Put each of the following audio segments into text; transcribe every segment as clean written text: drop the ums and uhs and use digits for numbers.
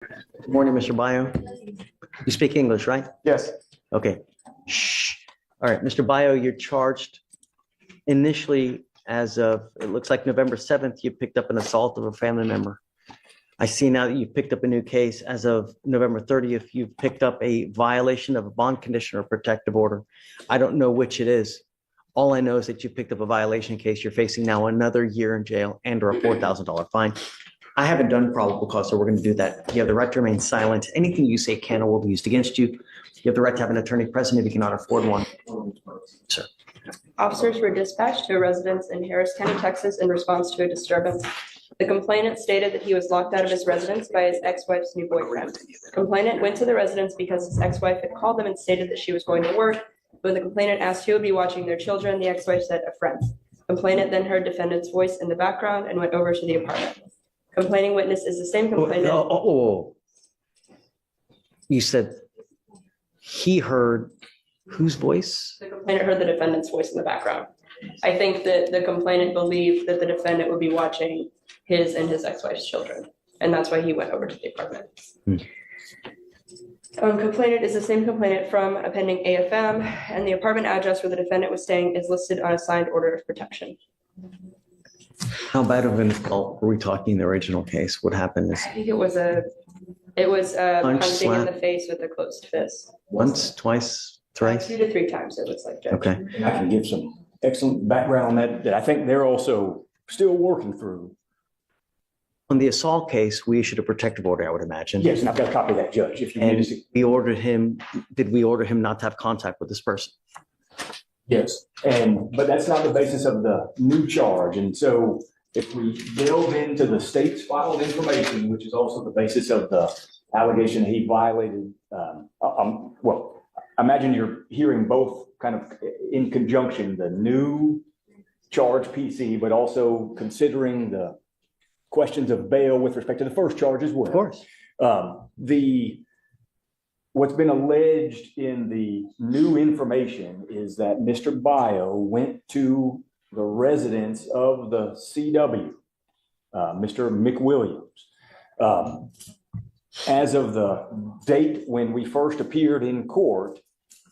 Good morning, Mr. Bio. You speak English, right? Yes. Okay. Shh. All right, Mr. Bio, you're charged initially as of, it looks like November 7th, you picked up an assault of a family member. I see now that you've picked up a new case. As of November 30th, you've picked up a violation of a bond condition or protective order. I don't know which it is. All I know is that you picked up a violation case. You're facing now another year in jail and or a $4,000 fine. I haven't done probable cause, so we're going to do that. You have the right to remain silent. Anything you say can or will be used against you. You have the right to have an attorney present if you cannot afford one. Sir. Officers were dispatched to a residence in Harris County, Texas in response to a disturbance. The complainant stated that he was locked out of his residence by his ex-wife's new boyfriend. Complainant went to the residence because his ex-wife had called them and stated that she was going to work. When the complainant asked who would be watching their children, the ex-wife said a friend. Complainant then heard defendant's voice in the background and went over to the apartment. Complaining witness is the same complainant. You said he heard whose voice? The complainant heard the defendant's voice in the background. I think that the complainant believed that the defendant would be watching his and his ex-wife's children, and that's why he went over to the apartment. Complainant is the same complainant from a pending AFM, and the apartment address where the defendant was staying is listed on a signed order of protection. How bad of an assault were we talking in the original case? What happened is I think it was punching in the face with a closed fist. once, twice, thrice? 2 to 3 times, it looks like, Judge. Okay. And I can give some excellent background on that I think they're also still working through. On the assault case, we issued a protective order, I would imagine. Yes, and I've got a copy of that, Judge, if you need And to see. did we order him not to have contact with this person? Yes, but that's not the basis of the new charge. And so if we delve into the state's filed information, which is also the basis of the allegation he violated, well, imagine you're hearing both kind of in conjunction, the new charge PC, but also considering the questions of bail with respect to the first charge as well. Of course. What's been alleged in the new information is that Mr. Bio went to the residence of the CW, Mr. McWilliams. As of the date when we first appeared in court,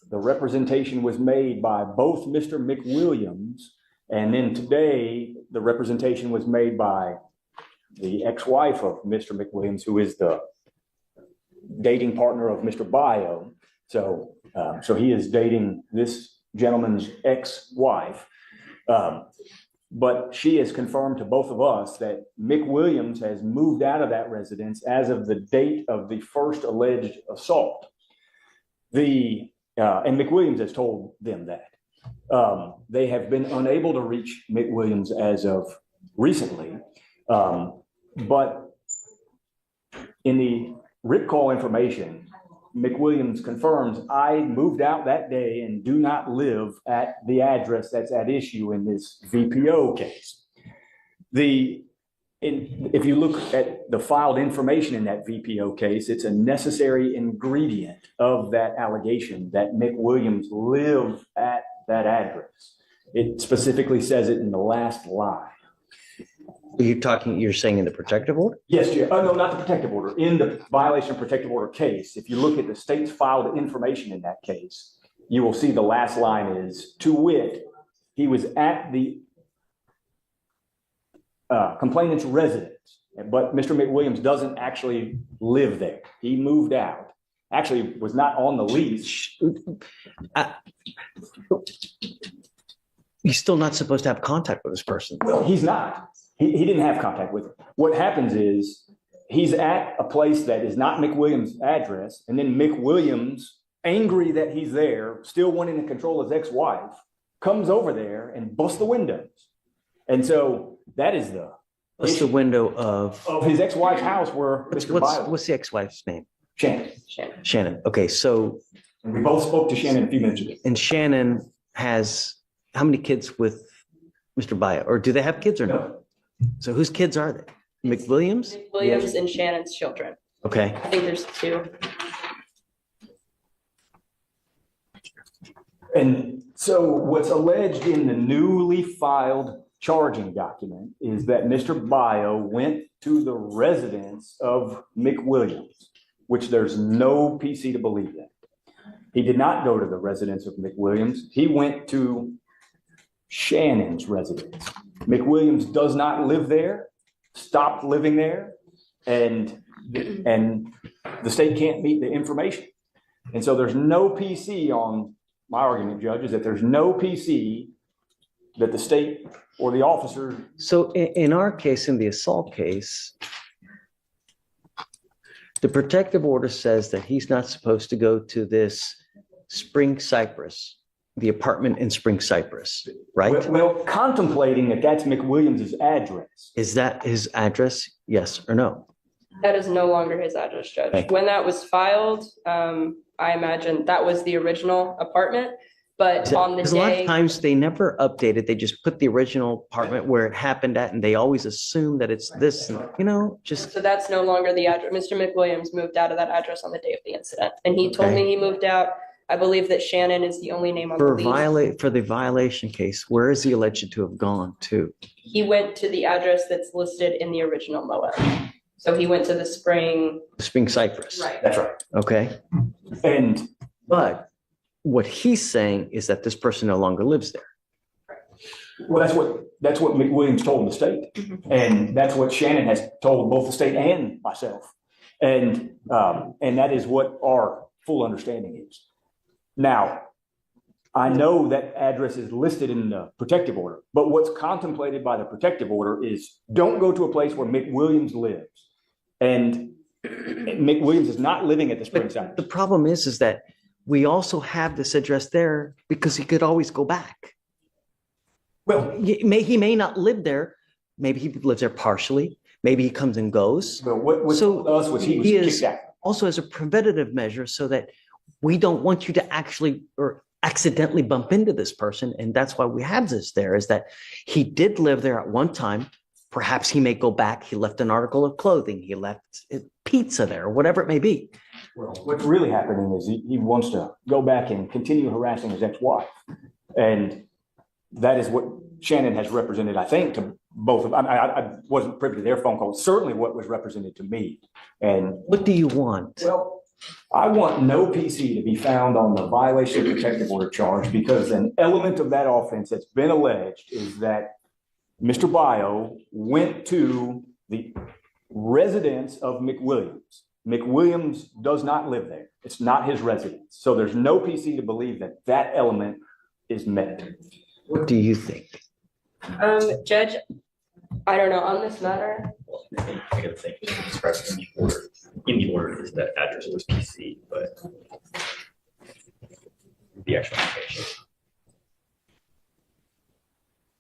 the representation was made by both Mr. McWilliams, and then today the representation was made by the ex-wife of Mr. McWilliams, who is the dating partner of Mr. Bio. So he is dating this gentleman's ex-wife. But she has confirmed to both of us that McWilliams has moved out of that residence as of the date of the first alleged assault. And McWilliams has told them that. They have been unable to reach McWilliams as of recently. But in the RIP call information, McWilliams confirms, I moved out that day and do not live at the address that's at issue in this VPO case. If you look at the filed information in that VPO case, it's a necessary ingredient of that allegation that McWilliams lived at that address. It specifically says it in the last line. You're saying in the protective order? Yes, Jim. Oh, no, not the protective order. In the violation of protective order case, if you look at the state's filed information in that case, you will see the last line is, to wit, he was at the complainant's residence, but Mr. McWilliams doesn't actually live there. He moved out. Actually, was not on the lease. You're still not supposed to have contact with this person. Well, he's not. He didn't have contact with him. What happens is he's at a place that is not McWilliams' address, and then McWilliams, angry that he's there, still wanting to control his ex-wife, comes over there and busts the windows. And so that is What's the window of his ex-wife's house where Mr. Bio. What's the ex-wife's name? Shannon. Okay, so And we both spoke to Shannon a few minutes ago. and Shannon has how many kids with Mr. Bio? Or do they have kids or no? So whose kids are they? McWilliams? Williams and Shannon's children. Okay. I think there's 2. And so what's alleged in the newly filed charging document is that Mr. Bio went to the residence of McWilliams, which there's no PC to believe in. He did not go to the residence of McWilliams. He went to Shannon's residence. McWilliams does not live there, stopped living there, and the state can't meet the information. And so there's no PC on my argument, Judge, is that there's no PC that the state or the officer. So in our case, in the assault case, the protective order says that he's not supposed to go to this Spring Cypress, the apartment in Spring Cypress, right? Well, contemplating that that's McWilliams' address. Is that his address? Yes or no? That is no longer his address, Judge. Okay. When that was filed, I imagine that was the original apartment, but on the Because a lot of day, times they never update it. They just put the original apartment where it happened at, and they always assume that it's this, just. so that's no longer the address. Mr. McWilliams moved out of that address on the day of the incident, and he told me he moved out. I believe that Shannon is the only name on the lease. For the violation case, where is he alleged to have gone to? He went to the address that's listed in the original MOA. So he went to the Spring. Spring Cypress. Right. That's right. Okay. And But what he's saying is that this person no longer lives there. well, that's what McWilliams told the state. And that's what Shannon has told both the state and myself. And that is what our full understanding is. Now, I know that address is listed in the protective order, but what's contemplated by the protective order is don't go to a place where McWilliams lives. And McWilliams is not living at the Spring Cypress. The problem is that we also have this address there because he could always go back. Well, He may not live there. Maybe he lives there partially. Maybe he comes and goes. what So told us was he was he is kicked out. also as a preventative measure so that we don't want you to actually or accidentally bump into this person. And that's why we have this there, is that he did live there at one time. Perhaps he may go back. He left an article of clothing. He left pizza there, or whatever it may be. Well, what's really happening is he wants to go back and continue harassing his ex-wife. And that is what Shannon has represented, I think, to both of them. I wasn't privy to their phone call. Certainly what was represented to me. And What do you want? well, I want no PC to be found on the violation of protective order charge because an element of that offense that's been alleged is that Mr. Bio went to the residence of McWilliams. McWilliams does not live there. It's not his residence. So there's no PC to believe that that element is met. What do you think? Judge, I don't know on this matter. I gotta think, it's expressed in the order. In the order is that address was PC, but the actual location.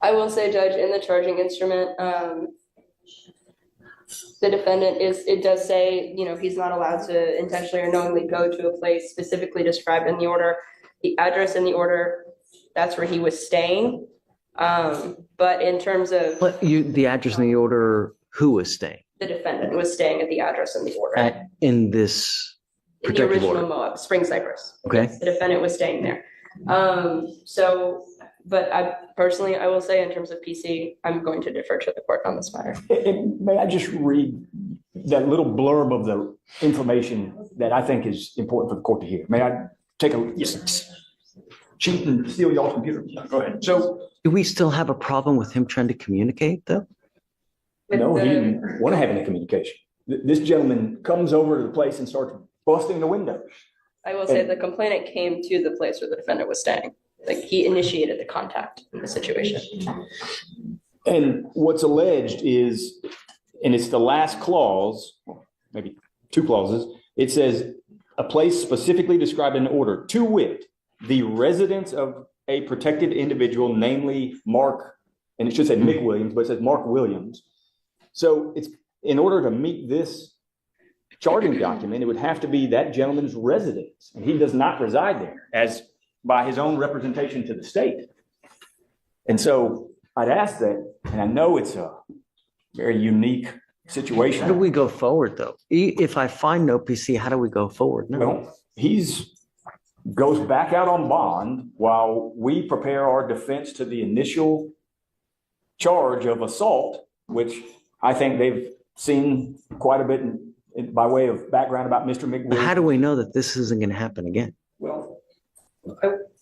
I will say, Judge, in the charging instrument, the defendant it does say, he's not allowed to intentionally or knowingly go to a place specifically described in the order. The address in the order, that's where he was staying. But in terms of The address in the order, who was staying the defendant was staying at the address in the order. in this In the protective original order? MOA, Spring Cypress. Okay. The defendant was staying there. But I will say in terms of PC, I'm going to defer to the court on this matter. And may I just read that little blurb of the information that I think is important for the court to hear? May I take a cheat and steal y'all's computer? Go ahead. So, Do we still have a problem with him trying to communicate, though? no, he didn't want to have any communication. This gentleman comes over to the place and starts busting the windows. I will say the complainant came to the place where the defendant was staying. Like he initiated the contact in the situation. And what's alleged is, and it's the last clause, maybe two clauses, it says a place specifically described in the order, to wit, the residence of a protected individual, namely Mark, and it should say Mick Williams, but it says Mark Williams. So it's in order to meet this charging document, it would have to be that gentleman's residence, and he does not reside there, as by his own representation to the state. And so I'd ask that, and I know it's a very unique situation. How do we go forward, though? If I find no PC, how do we go forward? No. Well, goes back out on bond while we prepare our defense to the initial charge of assault, which I think they've seen quite a bit by way of background about Mr. But how McWilliams. do we know that this isn't going to happen again? Well,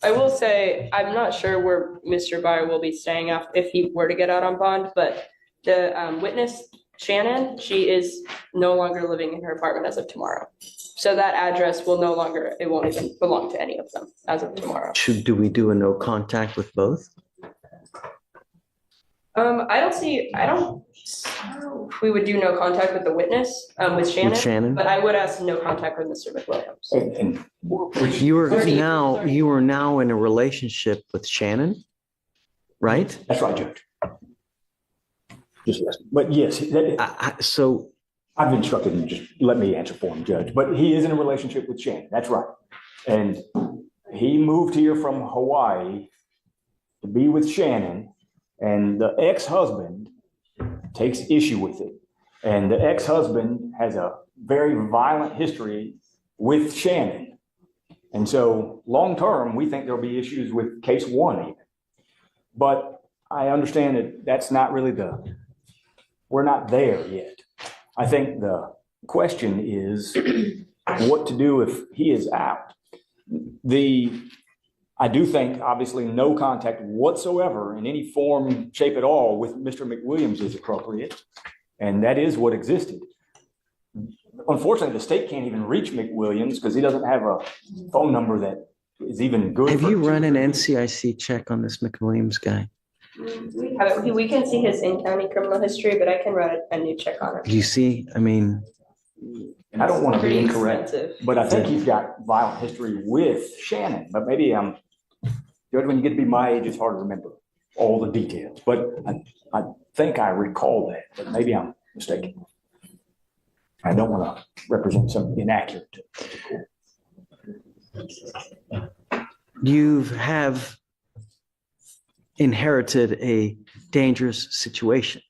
I will say, I'm not sure where Mr. Byer will be staying if he were to get out on bond, but the witness, Shannon, she is no longer living in her apartment as of tomorrow. So that address will no longer, it won't even belong to any of them as of tomorrow. Do we do a no contact with both? I don't know if we would do no contact with the witness, with Shannon, but I would ask no contact with Mr. McWilliams. and You are now in a relationship with Shannon, right? that's right, Judge. Just listen. But yes, So I've instructed him, just let me answer for him, Judge. But he is in a relationship with Shannon. That's right. And he moved here from Hawaii to be with Shannon, and the ex-husband takes issue with it. And the ex-husband has a very violent history with Shannon. And so long-term, we think there'll be issues with case one even. But I understand that that's not really we're not there yet. I think the question is what to do if he is out. I do think, obviously, no contact whatsoever in any form, shape at all with Mr. McWilliams is appropriate. And that is what existed. Unfortunately, the state can't even reach McWilliams because he doesn't have a phone number that is even good. have you run an NCIC check on this McWilliams guy? We haven't, we can see his in-county criminal history, but I can run a new check on it. Do you see? I mean, And I don't want to be Pretty incorrect, expensive. but I think he's got violent history with Shannon. But maybe Judge, when you get to be my age, it's hard to remember all the details. But I think I recall that, but maybe I'm mistaken. I don't want to represent something inaccurate. you have inherited a dangerous situation.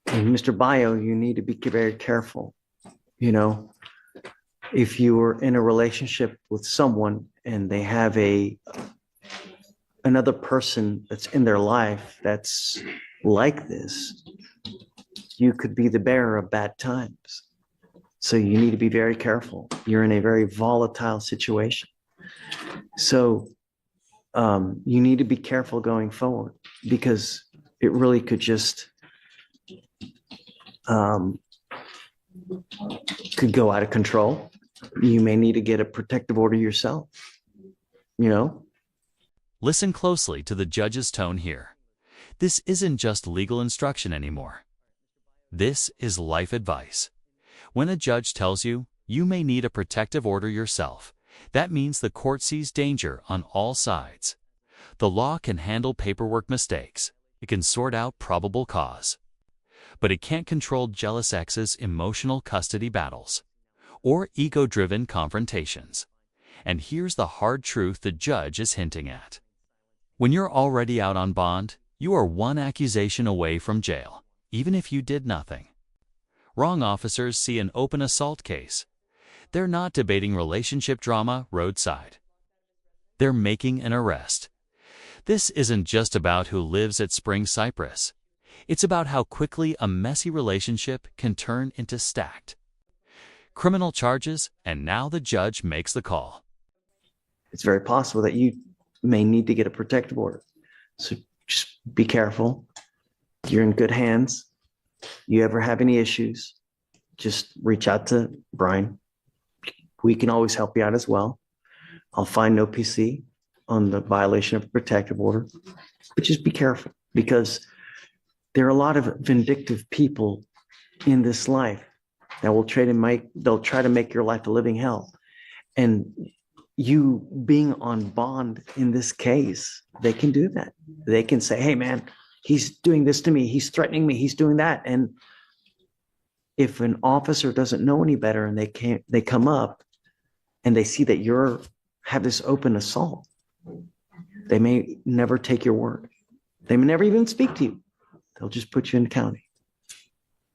And Mr. Bio, you need to be very careful. You know, if you are in a relationship with someone and they have another person that's in their life that's like this, you could be the bearer of bad times. So you need to be very careful. You're in a very volatile situation. So you need to be careful going forward because it really could just could go out of control. You may need to get a protective order yourself, you know? Listen closely to the judge's tone here. This isn't just legal instruction anymore. This is life advice. When a judge tells you, you may need a protective order yourself, that means the court sees danger on all sides. The law can handle paperwork mistakes. It can sort out probable cause. But it can't control jealous exes' emotional custody battles or ego-driven confrontations. And here's the hard truth the judge is hinting at. When you're already out on bond, you are one accusation away from jail, even if you did nothing. Wrong officers see an open assault case. They're not debating relationship drama roadside. They're making an arrest. This isn't just about who lives at Spring Cypress. It's about how quickly a messy relationship can turn into stacked criminal charges, and now the judge makes the call. It's very possible that you may need to get a protective order. So just be careful. You're in good hands. You ever have any issues, just reach out to Brian. We can always help you out as well. I'll find no PC on the violation of a protective order, but just be careful because there are a lot of vindictive people in this life that will they'll try to make your life a living hell. And you being on bond in this case, they can do that. They can say, hey man, he's doing this to me. He's threatening me. He's doing that. And if an officer doesn't know any better and they come up and they see that have this open assault, they may never take your word. They may never even speak to you. They'll just put you in county.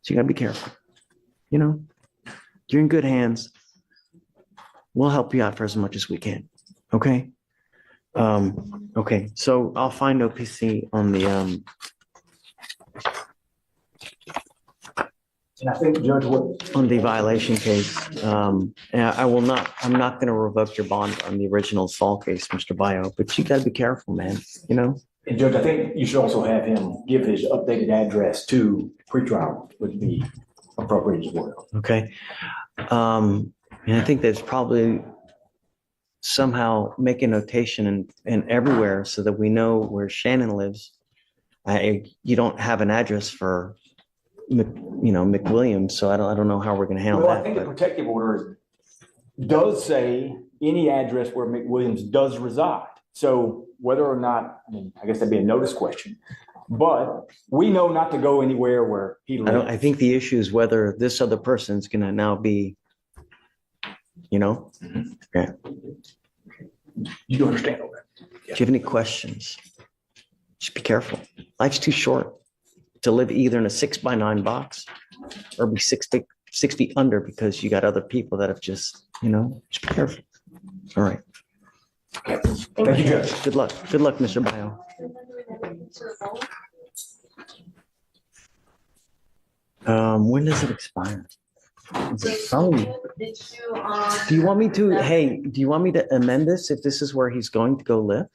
So you gotta be careful. You know, you're in good hands. We'll help you out for as much as we can. Okay. Okay, so I'll find OPC on the, And I think, Judge, what, on the violation case. And I'm not going to revoke your bond on the original assault case, Mr. Bio, but you got to be careful, man, you know? and Judge, I think you should also have him give his updated address to pretrial would be appropriate as well. Okay. And I think there's probably somehow make a notation in everywhere so that we know where Shannon lives. You don't have an address for, McWilliams, so I don't know how we're going to handle Well, I that. think the but- protective order does say any address where McWilliams does reside. So whether or not, I mean, I guess that'd be a notice question, but we know not to go anywhere where he lives. I think the issue is whether this other person's going to now be, You do understand all that? Do you have any questions? Just be careful. Life's too short to live either in a 6x9 box or be 6 feet under because you got other people that have just be careful. All right. Thank you, Judge. Good luck. Good luck, Mr. Bio. When does it expire? Oh, do you want me to, do you want me to amend this if this is where he's going to go live?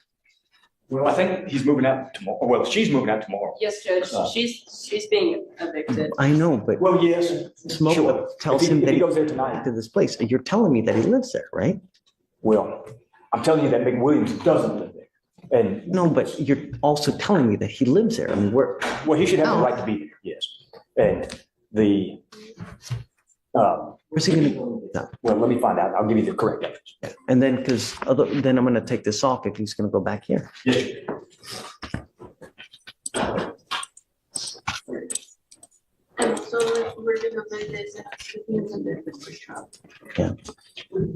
Well, I think he's moving out tomorrow. Well, she's moving out tomorrow. Yes, Judge, she's being evicted. I know, but Well, yes. Smoke Sure. tells If him if that he he goes there back tonight. to this place. You're telling me that he lives there, right? Well, I'm telling you that McWilliams doesn't live there. And, No, but you're also telling me that he lives there. I mean, well, he should have the No. right to be there, yes. And where's he gonna, no. well, let me find out. I'll give you the correct address. And then, then I'm gonna take this off if he's gonna go back here. Yes. So we're gonna make this.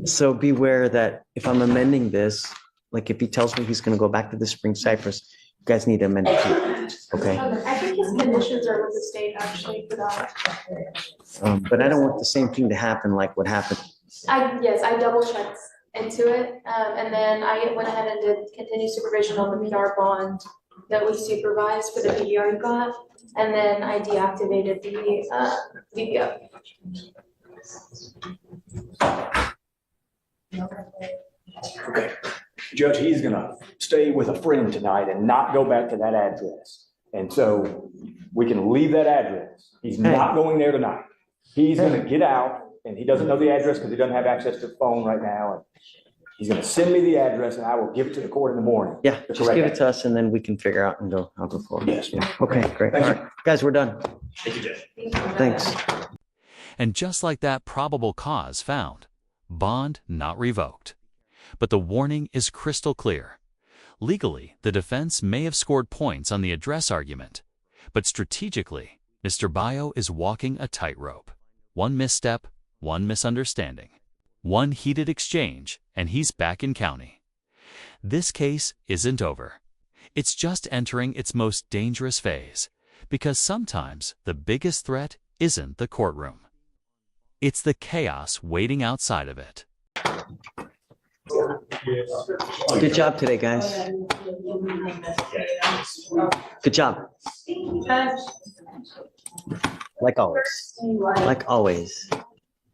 So beware that if I'm amending this, like if he tells me he's gonna go back to the Spring Cypress, you guys need to amend it too, okay? I think his conditions are with the state actually for that. But I don't want the same thing to happen like what happened. Yes, I double checked into it, and then I went ahead and did continued supervision on the PR bond that we supervised for the PDR you got, and then I deactivated the VPO. Okay. Judge, he's gonna stay with a friend tonight and not go back to that address. And so we can leave that address. He's not going there tonight. He's gonna get out and he doesn't know the address because he doesn't have access to the phone right now. And he's gonna send me the address and I will give it to the court in the morning. Yeah, The just correct give it to us and then we can figure out and I'll go forward. Yes. Yeah. Okay, great. All Thank you. right, guys, we're done. Thank you, Judge. Thanks. And just like that, probable cause found. Bond not revoked. But the warning is crystal clear. Legally, the defense may have scored points on the address argument, but strategically, Mr. Bio is walking a tightrope. One misstep, one misunderstanding, one heated exchange, and he's back in county. This case isn't over. It's just entering its most dangerous phase, because sometimes the biggest threat isn't the courtroom. It's the chaos waiting outside of it. Good job today, guys. Good job. Like always. Like always.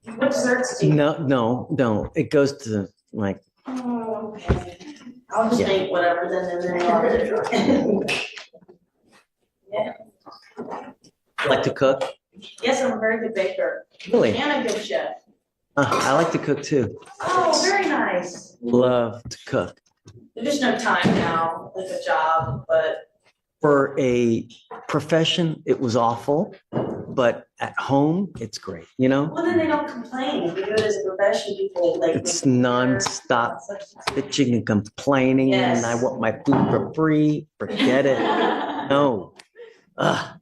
What certs do you? No. It goes to like, Oh, okay. I'll just Yeah. make whatever then. Yeah. like to cook. Yes, I'm a very good baker Really? and a good chef. I like to cook too. Oh, very nice. Love to cook. There's just no time now with a job, but For a profession, it was awful, but at home, it's great, well, then they don't complain. If you do it as a profession, people like. It's nonstop bitching and complaining, and I want my food for free. Forget it. No. Ugh.